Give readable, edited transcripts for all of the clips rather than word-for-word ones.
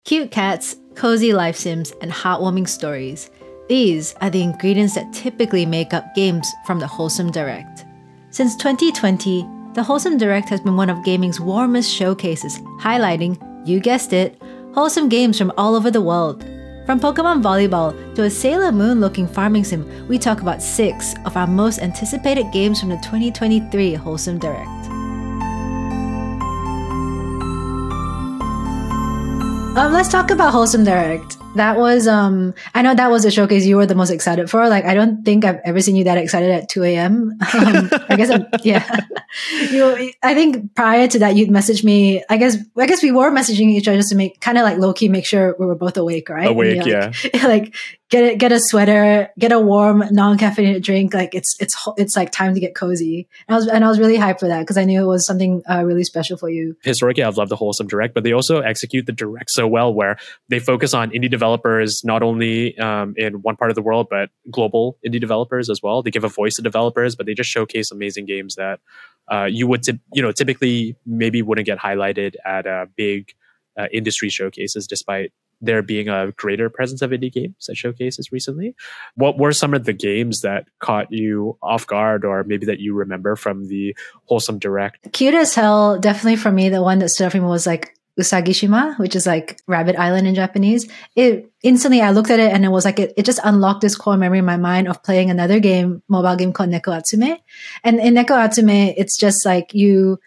Cute cats, cozy life sims, and heartwarming stories. These are the ingredients that typically make up games from the Wholesome Direct. Since 2020, the Wholesome Direct has been one of gaming's warmest showcases, highlighting, you guessed it, wholesome games from all over the world. From Pokemon Volleyball to a Sailor Moon looking farming sim, we talk about 6 of our most anticipated games from the 2023 Wholesome Direct. Let's talk about Wholesome Direct. That was, I know that was a showcase you were the most excited for. Like, I don't think I've ever seen you that excited at 2 a.m. I guess, yeah. I think prior to that, you'd messaged me. I guess we were messaging each other just to make, kind of like low-key make sure we were both awake, right? Awake, yeah. Like, get a sweater, get a warm, non-caffeinated drink. Like, it's like time to get cozy. And I was really hyped for that because I knew it was something really special for you. Historically, I've loved the Wholesome Direct, but they also execute the Direct so well where they focus on indie developers, not only in one part of the world, but global indie developers as well. They give a voice to developers, but they just showcase amazing games that you would typically maybe wouldn't get highlighted at big industry showcases, despite there being a greater presence of indie games at showcases recently. What were some of the games that caught you off guard, or maybe that you remember from the Wholesome Direct? Cute as hell, definitely for me, the one that stood out for me was like Usagishima, which is like Rabbit Island in Japanese. It instantly, I looked at it and it was like, it just unlocked this core memory in my mind of playing another mobile game called Neko Atsume. And in Neko Atsume, it's just like you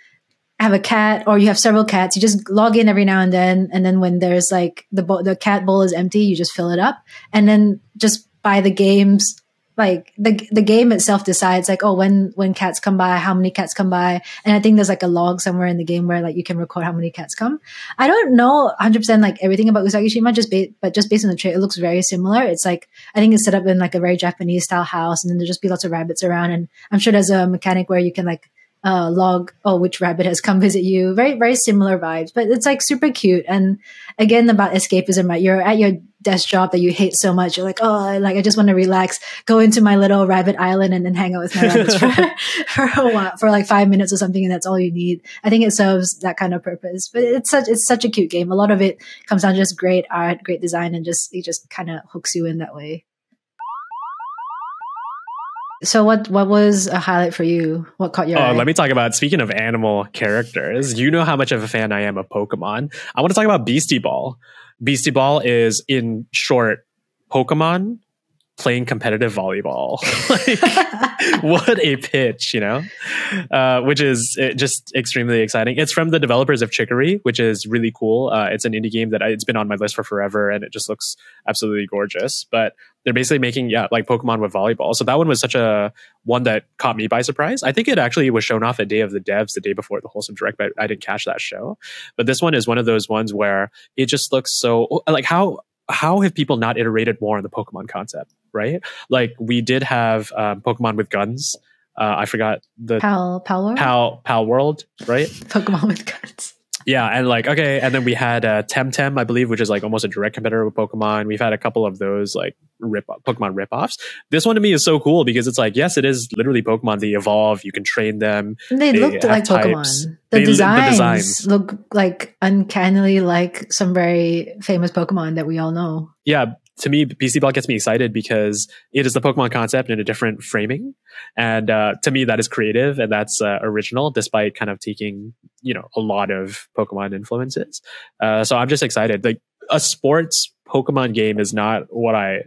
have a cat or you have several cats. You just log in every now and then when there's like the cat bowl is empty, you just fill it up. And then just by the games, like the game itself decides like, oh, when cats come by, how many cats come by. And I think there's like a log somewhere in the game where like you can record how many cats come. I don't know 100% like everything about Usagishima, but just based on the trailer, it looks very similar. It's like, I think it's set up in like a very Japanese style house, and then there'll just be lots of rabbits around. And I'm sure there's a mechanic where you can like log, which rabbit has come visit you. Very, very similar vibes, but it's like super cute. And again, about escapism, right? You're at your desk job that you hate so much. You're like, oh, like I just want to relax, go into my little rabbit island and then hang out with my rabbits for a while, for like 5 minutes or something. And that's all you need. I think it serves that kind of purpose, but it's such a cute game. A lot of it comes down to just great art, great design, and it just kind of hooks you in that way. So what was a highlight for you? What caught your eye? Let me talk about, speaking of animal characters, you know how much of a fan I am of Pokemon. I want to talk about Beastie Ball. Beastie Ball is, in short, Pokemon playing competitive volleyball. Like, what a pitch, you know? Which is just extremely exciting. It's from the developers of Chicory, which is really cool. It's an indie game that it's been on my list for forever, and it just looks absolutely gorgeous. But they're basically making, like Pokemon with volleyball. So that one was such a one that caught me by surprise. I think it actually was shown off at Day of the Devs the day before the Wholesome Direct, but I didn't catch that show. But this one is one of those ones where it just looks so, like, how have people not iterated more on the Pokemon concept, right? Like, we did have Pokemon with guns. I forgot the Pal World, right? Pokemon with guns. Yeah, and like, okay, and then we had Temtem, I believe, which is like almost a direct competitor with Pokemon. We've had a couple of those like Pokemon ripoffs. This one to me is so cool because it's like, yes, it is literally Pokemon. They evolve, you can train them. They looked like types. Pokemon. The designs look like uncannily like some very famous Pokemon that we all know. Yeah, to me, Beastie Ball gets me excited because it is the Pokemon concept in a different framing. And to me, that is creative and that's original, despite kind of taking, a lot of Pokemon influences. So I'm just excited. Like, a sports Pokemon game is not what I,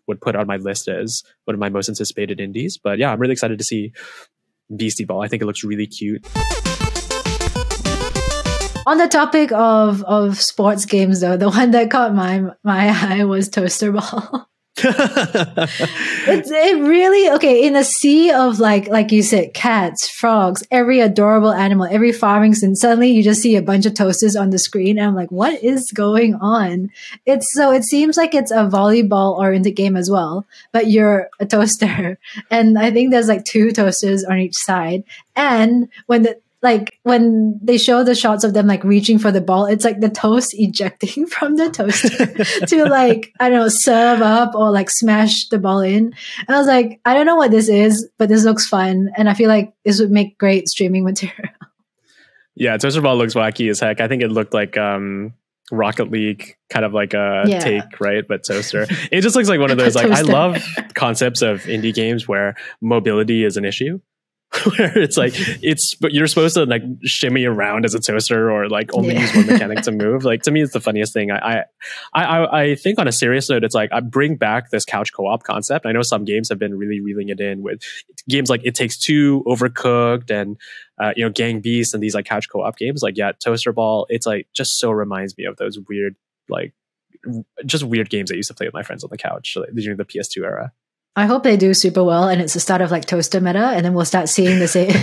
would put on my list as one of my most anticipated indies. But yeah, I'm really excited to see Beastie Ball. I think it looks really cute. On the topic of sports games, though, the one that caught my eye was Toaster Ball. It really, okay, in a sea of like you said, cats, frogs, every adorable animal, every farming sim, suddenly you just see a bunch of toasters on the screen, and I'm like, what is going on? It seems like it's a volleyball oriented game as well, but you're a toaster, and I think there's like 2 toasters on each side, and when they show the shots of them like reaching for the ball, it's like the toast ejecting from the toaster to like, I don't know, serve up or like smash the ball in. And I was like, I don't know what this is, but this looks fun. And I feel like this would make great streaming material. Yeah, Toaster Ball looks wacky as heck. I think it looked like Rocket League kind of like a Yeah. take, right? But toaster. It just looks like one of those, like, I Toaster. love concepts of indie games where mobility is an issue. Where it's like but you're supposed to like shimmy around as a toaster or like only use one mechanic to move. Like, to me, it's the funniest thing. I think on a serious note, it's like, I bring back this couch co-op concept. I know some games have been really reeling it in with games like It Takes Two, Overcooked, and Gang Beasts, and these like couch co-op games. Like, yeah, Toaster Ball. It's like just so reminds me of those weird, like, just weird games I used to play with my friends on the couch during the PS2 era. I hope they do super well, and it's the start of like toaster meta, and then we'll start seeing the same,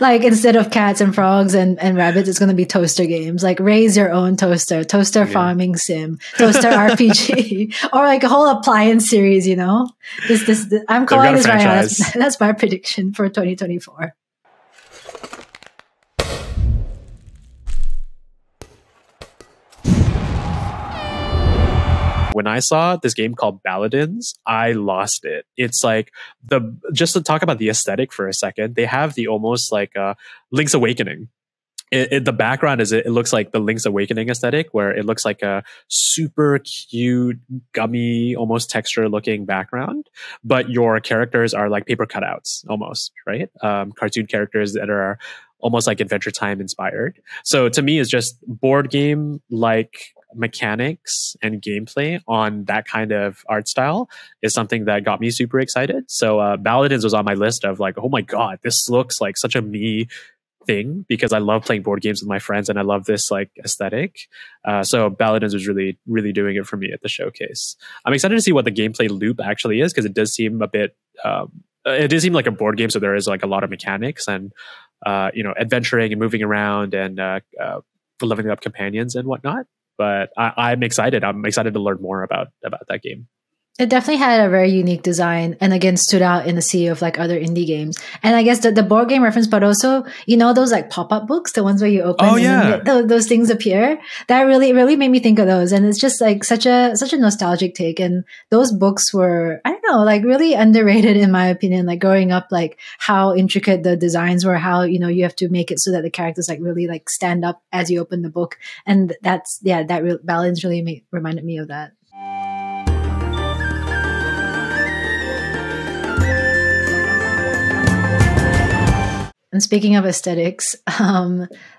like, instead of cats and frogs and rabbits, it's going to be toaster games, like raise your own toaster farming sim, toaster RPG, or like a whole appliance series, this I'm calling this right now. That's my prediction for 2024. When I saw this game called Paladins, I lost it. It's like just to talk about the aesthetic for a second, they have the almost like Link's Awakening. The background it looks like the Link's Awakening aesthetic, where it looks like a super cute, gummy, almost texture looking background, but your characters are like paper cutouts almost, right? Cartoon characters that are almost like Adventure Time inspired. So to me, it's just board game like mechanics and gameplay on that kind of art style is something that got me super excited. So Paladins was on my list of like, oh my god, this looks like such a me thing, because I love playing board games with my friends and I love this like aesthetic. So Paladins was really, really doing it for me at the showcase. I'm excited to see what the gameplay loop actually is, because it does seem a bit it does seem like a board game, so there is like a lot of mechanics and adventuring and moving around and leveling up companions and whatnot. But I'm excited. I'm excited to learn more about that game. It definitely had a very unique design, and again stood out in the sea of like other indie games. And I guess the board game reference, but also those like pop-up books, the ones where you open and then those things appear. That really made me think of those, and it's just like such a nostalgic take. And those books were, I don't know, like really underrated in my opinion. Like growing up, like how intricate the designs were, how you have to make it so that the characters like really like stand up as you open the book, and that balance really reminded me of that. And speaking of aesthetics,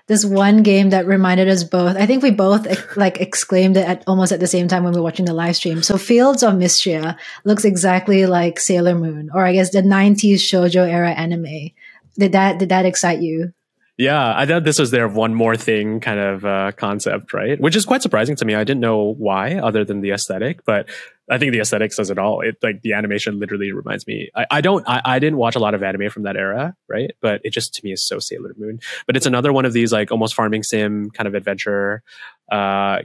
this one game that reminded us both, I think we both like exclaimed it almost at the same time when we were watching the live stream. So Fields of Mystria looks exactly like Sailor Moon, or I guess the 90s shoujo era anime. Did that excite you? Yeah, I thought this was their one more thing kind of concept, right? Which is quite surprising to me. I didn't know why, other than the aesthetic, but I think the aesthetic says it all. It like the animation literally reminds me. I didn't watch a lot of anime from that era, right? But it just to me is so Sailor Moon. But it's another one of these like almost farming sim kind of adventure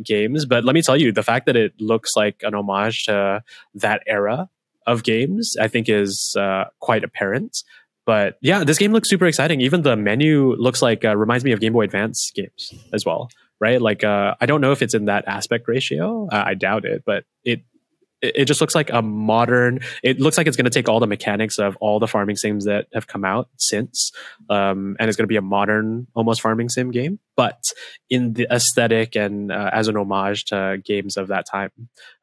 games. But let me tell you, the fact that it looks like an homage to that era of games, I think is quite apparent. But yeah, this game looks super exciting. Even the menu looks like reminds me of Game Boy Advance games as well, right? Like I don't know if it's in that aspect ratio. I doubt it, but it just looks like a modern. It looks like it's going to take all the mechanics of all the farming sims that have come out since, and it's going to be a modern, almost farming sim game, but in the aesthetic and as an homage to games of that time.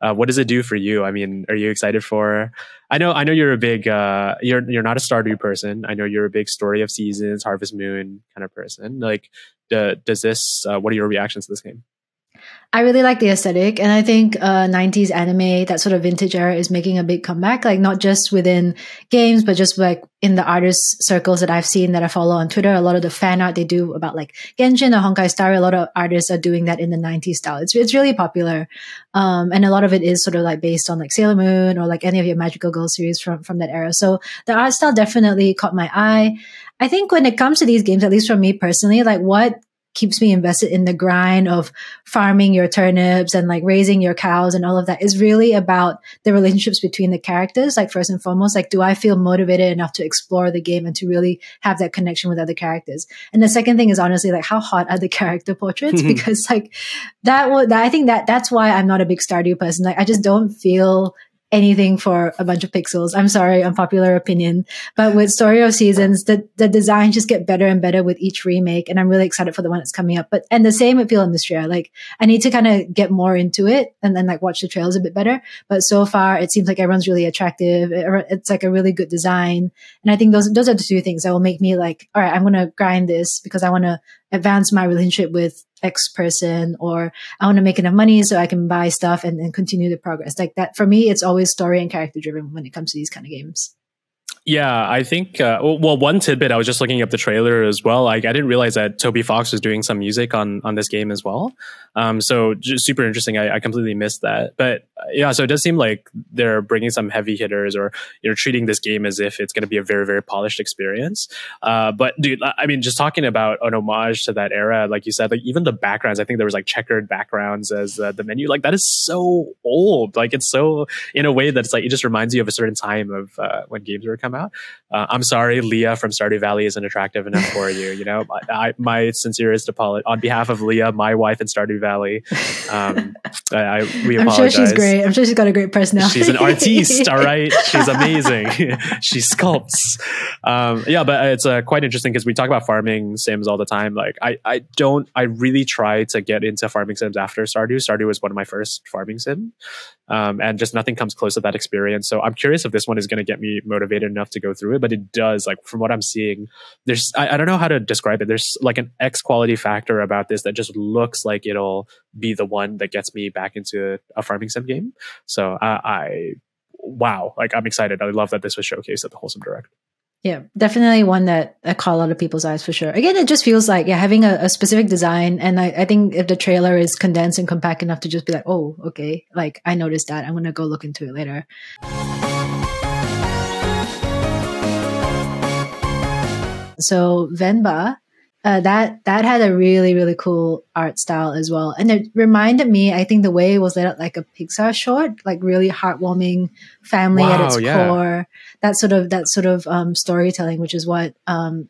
What does it do for you? I mean, are you excited for? I know you're a big. You're not a Stardew person. I know you're a big Story of Seasons, Harvest Moon kind of person. Like, does this? What are your reactions to this game? I really like the aesthetic, and I think 90s anime, that sort of vintage era, is making a big comeback, like not just within games, but just like in the artist circles that I've seen that I follow on Twitter. A lot of the fan art they do about like Genshin or Honkai Star, a lot of artists are doing that in the 90s style. It's really popular. And a lot of it is sort of like based on like Sailor Moon or like any of your Magical Girl series from that era. So the art style definitely caught my eye. I think when it comes to these games, at least for me personally, like what keeps me invested in the grind of farming your turnips and like raising your cows and all of that is really about the relationships between the characters. Like first and foremost, like, do I feel motivated enough to explore the game and to really have that connection with other characters? And the second thing is honestly, like, how hot are the character portraits? Because like I think that's why I'm not a big Stardew person. Like, I just don't feel anything for a bunch of pixels. I'm sorry, unpopular opinion. But with Story of Seasons, the designs just get better and better with each remake. And I'm really excited for the one that's coming up. And the same with Feel Mysteria. Like, I need to kind of get more into it and then like watch the trailers a bit better. But so far, it seems like everyone's really attractive. It's like a really good design. And I think those are the two things that will make me like, all right, I'm going to grind this because I want to advance my relationship with X person, or I want to make enough money so I can buy stuff and continue the progress. Like that, for me, it's always story and character driven when it comes to these kind of games. Yeah, I think, well, one tidbit, I was just looking up the trailer as well. Like, I didn't realize that Toby Fox was doing some music on this game as well. So just super interesting. I completely missed that. But yeah, so it does seem like they're bringing some heavy hitters, or, you know, treating this game as if it's going to be a very, very polished experience. But dude, I mean, just talking about an homage to that era, like you said, like even the backgrounds, I think there was like checkered backgrounds as the menu. Like that is so old. Like it's so, in a way that it's like, it just reminds you of a certain time of when games were coming out. I'm sorry, Leah from Stardew Valley isn't attractive enough for you. You know, my sincerest apology on behalf of Leah, my wife in Stardew Valley. We apologize. I'm sure she's great. I'm sure she's got a great personality. She's an artiste, all right. She's amazing. She sculpts. Yeah, but it's quite interesting because we talk about farming sims all the time. Like I really try to get into farming sims after Stardew. Stardew was one of my first farming sim. And just nothing comes close to that experience. So I'm curious if this one is going to get me motivated enough to go through it, but it does. Like from what I'm seeing, there's, I don't know how to describe it. There's like an X quality factor about this that just looks like it'll be the one that gets me back into a farming sim game. So wow, like I'm excited. I love that this was showcased at the Wholesome Direct. Yeah, definitely one that caught a lot of people's eyes for sure. Again, it just feels like, yeah, having a specific design. And I think if the trailer is condensed and compact enough to just be like, oh, okay, like I noticed that. I'm going to go look into it later. So Venba, that had a really, really cool art style as well. And it reminded me, I think the way it was laid out like a Pixar short, like really heartwarming family at its core. That sort of storytelling, which is what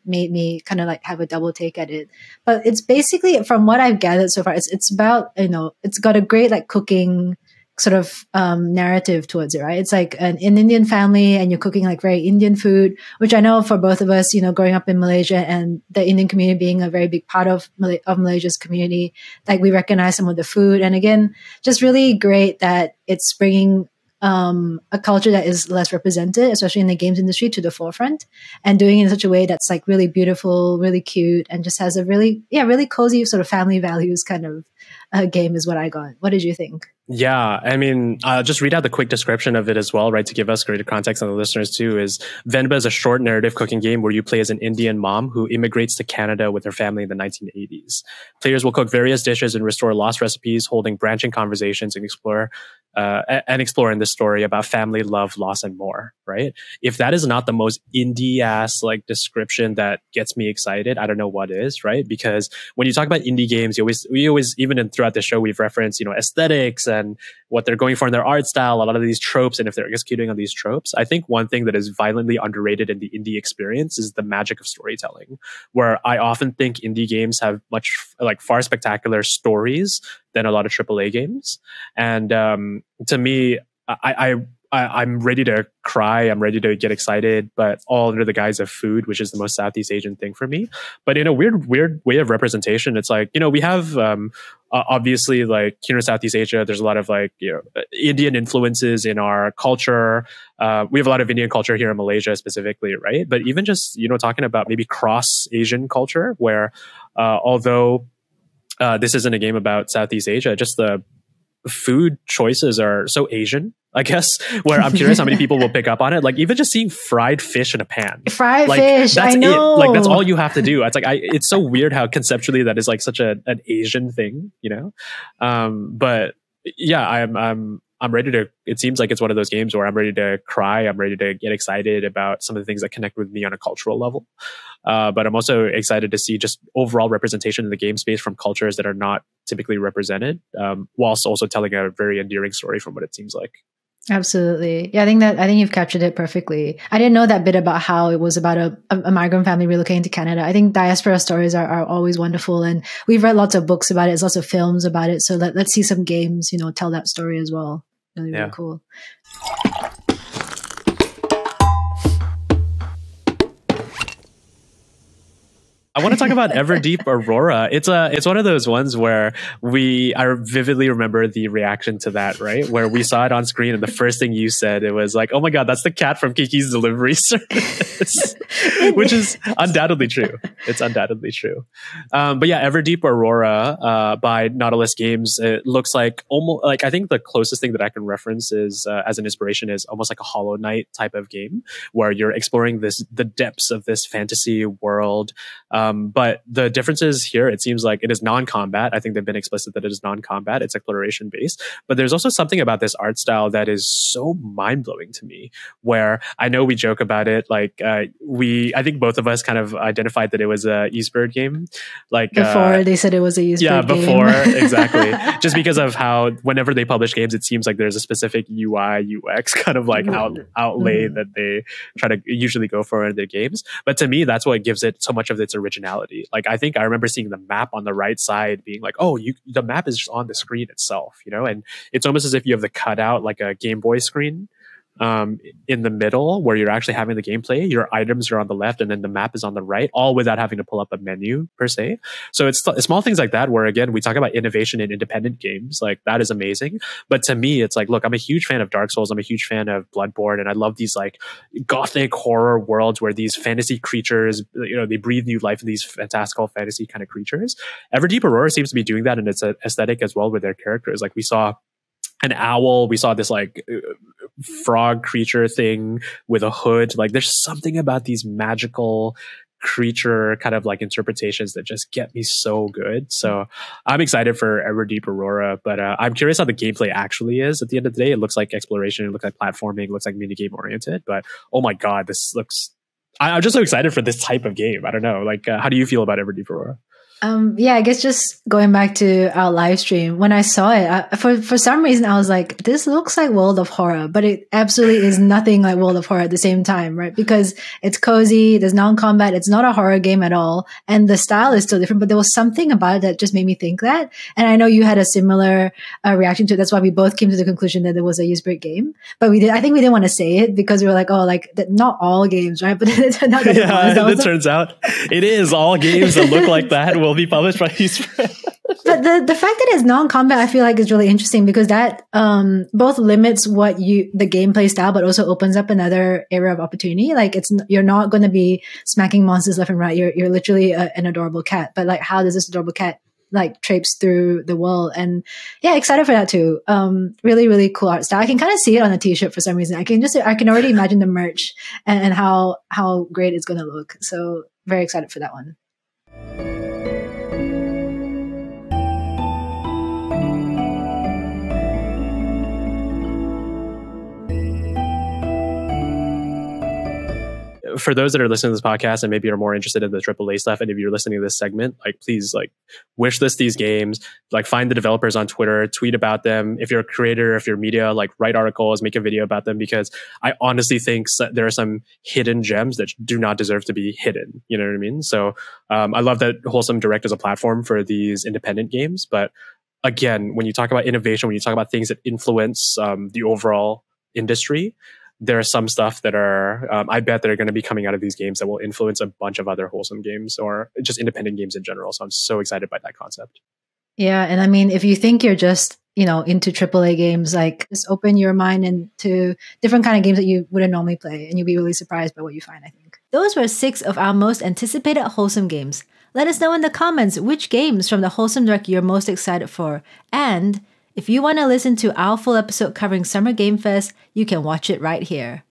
made me kind of like have a double take at it. But it's basically, from what I've gathered so far, it's about, you know, it's got a great like cooking sort of narrative towards it, right? It's like an Indian family and you're cooking like very Indian food, which I know for both of us, you know, growing up in Malaysia and the Indian community being a very big part of Malaysia's community, like we recognize some of the food. And again, just really great that it's bringing a culture that is less represented, especially in the games industry, to the forefront, and doing it in such a way that's like really beautiful, really cute, and just has a really cozy sort of family values kind of game is what I got. What did you think? Yeah, I mean, just read out the quick description of it as well, right? To give us greater context on the listeners too, is Venba is a short narrative cooking game where you play as an Indian mom who immigrates to Canada with her family in the 1980s. Players will cook various dishes and restore lost recipes, holding branching conversations and exploring this story about family, love, loss, and more, right? If that is not the most indie-ass like description that gets me excited, I don't know what is, right? Because when you talk about indie games, we always, even throughout the show, we've referenced, you know, aesthetics and what they're going for in their art style, a lot of these tropes, and if they're executing on these tropes. I think one thing that is violently underrated in the indie experience is the magic of storytelling, where I often think indie games have much like far spectacular stories than a lot of AAA games. And to me, I'm ready to cry. I'm ready to get excited, but all under the guise of food, which is the most Southeast Asian thing for me. But in a weird way of representation, it's like, you know, we have obviously like here in Southeast Asia, there's a lot of like, you know, Indian influences in our culture. We have a lot of Indian culture here in Malaysia specifically, right? But even just, you know, talking about maybe cross Asian culture, where although this isn't a game about Southeast Asia, just the food choices are so Asian, I guess, where I'm curious how many people will pick up on it. Like even just seeing fried fish in a pan. Fried like, fish, that's I know. Like that's all you have to do. It's like it's so weird how conceptually that is like such an Asian thing, you know? But yeah, I'm ready to, it seems like it's one of those games where I'm ready to cry. I'm ready to get excited about some of the things that connect with me on a cultural level. But I'm also excited to see just overall representation in the game space from cultures that are not typically represented, whilst also telling a very endearing story from what it seems like. Absolutely. Yeah, I think you've captured it perfectly. I didn't know that bit about how it was about a migrant family relocating to Canada. I think diaspora stories are always wonderful, and we've read lots of books about it. There's lots of films about it. So let's see some games, you know, tell that story as well. really, really cool. I want to talk about Everdeep Aurora. It's one of those ones where I vividly remember the reaction to that, right? Where we saw it on screen and the first thing you said, it was like, oh my God, that's the cat from Kiki's Delivery Service, which is undoubtedly true. It's undoubtedly true. But yeah, Everdeep Aurora by Nautilus Games, it looks like almost like, I think the closest thing that I can reference is as an inspiration is almost like a Hollow Knight type of game where you're exploring the depths of this fantasy world. But the differences here, it seems like it is non-combat. I think they've been explicit that it is non-combat. It's exploration based. But there's also something about this art style that is so mind-blowing to me, where I know we joke about it. Like I think both of us kind of identified that it was a Eastbird game. Like before they said it was a Eastbird game. Yeah, before, exactly. Just because of how whenever they publish games, it seems like there's a specific UI, UX kind of like outlay that they try to usually go for in their games. But to me, that's what gives it so much of its originality. Like I think I remember seeing the map on the right side being like, oh, the map is just on the screen itself, and it's almost as if you have the cutout like a Game Boy screen in the middle where you're actually having the gameplay. Your items are on the left and then the map is on the right, all without having to pull up a menu per se. So it's small things like that where, again, we talk about innovation in independent games. Like that is amazing. But to me, it's like, look, I'm a huge fan of Dark Souls. I'm a huge fan of Bloodborne. And I love these like gothic horror worlds where these fantasy creatures, they breathe new life in these fantastical fantasy kind of creatures. Everdeep Aurora seems to be doing that in its aesthetic as well with their characters. Like we saw an owl, we saw this like frog creature thing with a hood. Like there's something about these magical creature kind of like interpretations that just get me so good. So I'm excited for Everdeep Aurora, but I'm curious how the gameplay actually is at the end of the day. It looks like exploration, it looks like platforming, it looks like minigame oriented, but oh my God, I'm just so excited for this type of game. I don't know. Like, how do you feel about Everdeep Aurora? Yeah, I guess just going back to our live stream, when I saw it, for some reason, I was like, this looks like World of Horror, but it absolutely is nothing like World of Horror at the same time, right? Because it's cozy, there's non-combat, it's not a horror game at all, and the style is still different, but there was something about it that just made me think that. And I know you had a similar reaction to it. That's why we both came to the conclusion that there was a Eastbird game. But I think we didn't want to say it because we were like, oh, like, not all games, right? But it turned out that it turns out it is all games that look like that will be published by Eastbird. But the fact that it's non-combat, I feel like is really interesting because that both limits the gameplay style, but also opens up another area of opportunity. Like you're not going to be smacking monsters left and right. You're literally an adorable cat. But like, how does this adorable cat like traipse through the world? And yeah, excited for that too. Really, really cool art style. I can kind of see it on a t-shirt for some reason. I can already imagine the merch and how great it's going to look. So very excited for that one. For those that are listening to this podcast and maybe are more interested in the AAA stuff, and if you're listening to this segment, like please like wish list these games, like find the developers on Twitter, tweet about them. If you're a creator, if you're media, like write articles, make a video about them, because I honestly think there are some hidden gems that do not deserve to be hidden. You know what I mean? So I love that Wholesome Direct is a platform for these independent games. But again, when you talk about innovation, when you talk about things that influence the overall industry, there are some stuff that are, I bet that are going to be coming out of these games that will influence a bunch of other Wholesome games or just independent games in general. So I'm so excited by that concept. Yeah. And I mean, if you think you're just, into AAA games, like just open your mind into different kind of games that you wouldn't normally play, and you'll be really surprised by what you find, I think. Those were 6 of our most anticipated Wholesome games. Let us know in the comments which games from the Wholesome Direct you're most excited for. And if you want to listen to our full episode covering Summer Game Fest, you can watch it right here.